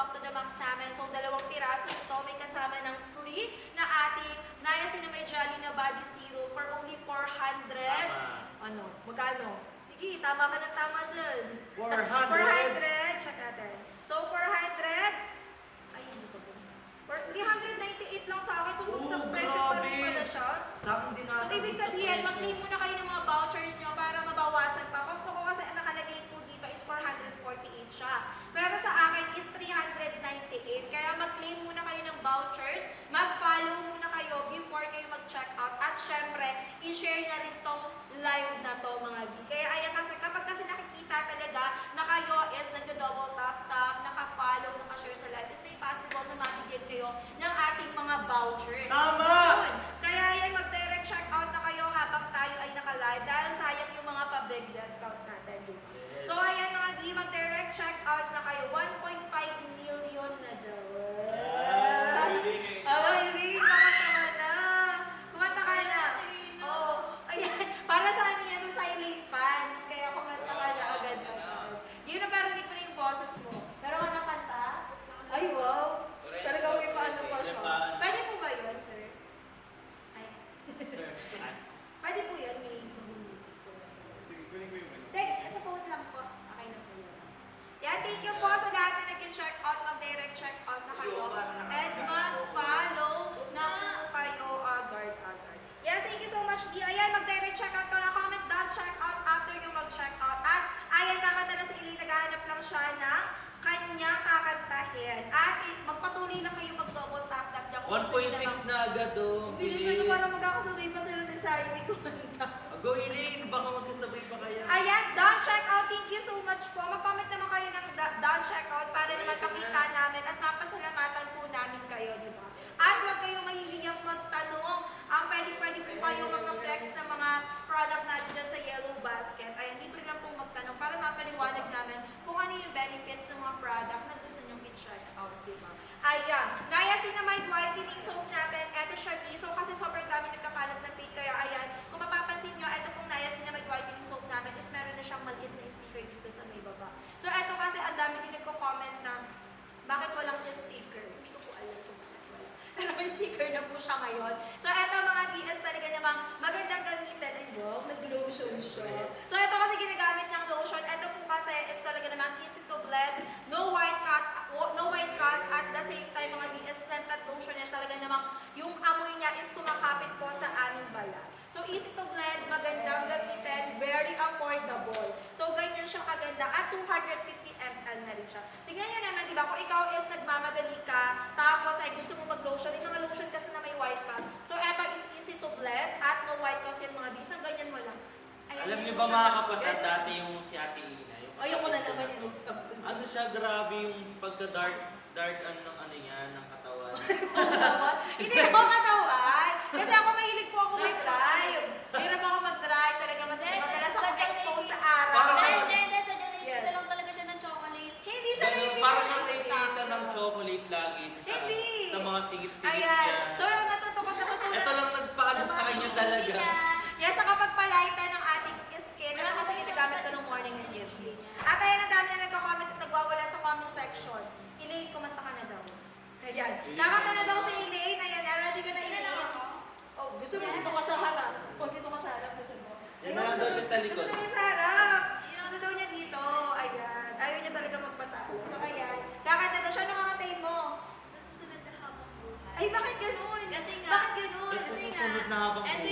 back to the max namin. So, 2 piraso ito. May kasama ng free na ating niacinamide jelly na body zero for only 400. Ano? Magkano? Sige, tama ka ng tama dyan. 400. Check natin. So, 400. Ay, hindi ko po. 398 lang sa akin. So, sa presyo pa rin pala siya. Sa akin din So, ibig sabihin, mag-claim muna kayo ng mga vouchers nyo para mabawasan pa. So, kasi ang nakalagay po dito is 448 siya. Pero sa akin is 398. Kaya mag-claim muna kayo ng vouchers. Mag-follow muna kayo before kayo mag-check out. At syempre, i-share na rin tong live na to mga B. Kaya ayan kasi, kapag kasi nakikita talaga na kayo is nagdo-double tap, naka-follow, naka-share sa live, is possible na mabigyan kayo ng ating mga vouchers. Tama! Kaya ayan, mag-direct check out na kayo habang tayo ay naka-live dahil sayang yung mga pa-big discount natin. Yes. So ayan mga B, mag-direct check out na kayo. 1.5 million na daw. Hindi, kumanta ka na. Kumanta ka na. Oo. Ayan, para sa ano yan, sa silent fans. Kaya kumanta ka na agad. Yun na parang hindi pa rin yung boses mo. Pero ka nakanta? Ay, wow. Talaga may paano pa siya. Pwede po ba yun, sir? Ay. Sir, Pwede po yun, may mag-music po. Sige, kunin ko yung ano. Hindi, sa phone lang po. Okay na po yun. Yeah, thank you po sa lahat na nag-check out, mag-direct check out na kayo. And mag-follow na kayo agad. Yes, thank you so much, B. Ayan, mag-direct check out ko na. Comment down, check out after yung mag-check out. At ayan, nakanta na si Ili, naghahanap lang siya ng kanyang kakantahin. At magpatuloy na kayo mag-double tap. 1.6 na agad oh. Bilisan nyo para magkakasabay pa sila ni Sai, hindi ko manda. Go Elaine, baka magkasabay pa kaya. Ayan, down check out. Thank you so much po. Mag-comment naman kayo ng down check out para naman makita namin at mapasalamatan po namin kayo, di ba? At huwag kayong mahihiyang magtanong. Ang pwede po kayo mag-flex ng mga product natin dyan sa Yellow Basket. Ayan, libre lang pong magtanong para mapaliwanag namin kung ano yung benefits ng mga product na gusto nyo i-check out, di ba? Ayan, niacinamide whitening soap natin. Eto siya, so kasi sobrang dami nagkakalat na pig. Kaya ayan, kung mapapansin nyo, eto pong niacinamide whitening soap namin is meron na siyang maliit na sticker dito sa may baba. So eto kasi ang dami din nagko-comment na bakit walang sticker. Hindi ko po alam kung bakit wala. Pero may sticker na po siya ngayon. So eto mga BS talaga namang magandang gamitin. Ay wow, nag-lotion siya. So eto kasi ginagamit niyang lotion. Eto po kasi is talaga namang easy to blend. No white cast at the same time mga BS scented lotion niya talaga namang yung amoy niya is kumakapit po sa aming balat. So easy to blend, magandang gamitin, very affordable. So ganyan siya kaganda at 250 ml na rin siya. Tingnan niyo naman, di ba, kung ikaw is nagmamadali ka, tapos ay gusto mo mag-lotion, yung mga lotion kasi na may white cast. So eto is easy to blend at no white cast yan mga bis. Ang ganyan mo lang. Ayan, Alam niyo yung ba lotion mga na- kapatid, dati yung si Ate Ina, yung Ayoko na naman yung scam. ano siya, grabe yung pagka-dark ano niya, ng katawan. Hindi ko katawan. Kasi ako mahilig po ako mag-drive. Mayroon ako mag-drive talaga mas madalas ako expose sa araw. Parang siya- Sa Janay, lang talaga siya ng chocolate. Hindi siya Ganun, naibigay parang ng siyang naipilitan ng stock. chocolate lagi Hindi. sa mga sigit-sigit Ayan. niya. So, natutunan. Ito lang nagpaano sa kanya talaga. Yes, sa kapagpalitan ng ating skin, ano kasi ginagamit ko ng morning and evening. At ayan, ang dami na nagka-comment at nagwawala sa comment section. Elaine, kumanta ka na daw. Ayan. Nakanta na daw si Elaine. Ayan, ready ka na Elaine? Oh, gusto mo dito ka sa harap. O, dito ka sa harap. Gusto mo? Yan na lang daw siya sa likod. Gusto niya sa harap. Ano daw niya dito? Ayan. Ayaw niya talaga magpatalo. So, ayan. Kakanta daw siya. Ano kakatayin mo? Sa susunod na habang buhay. Ay, bakit ganun? Kasi nga, Bakit ganun? At sa Kasi susunod na habang ito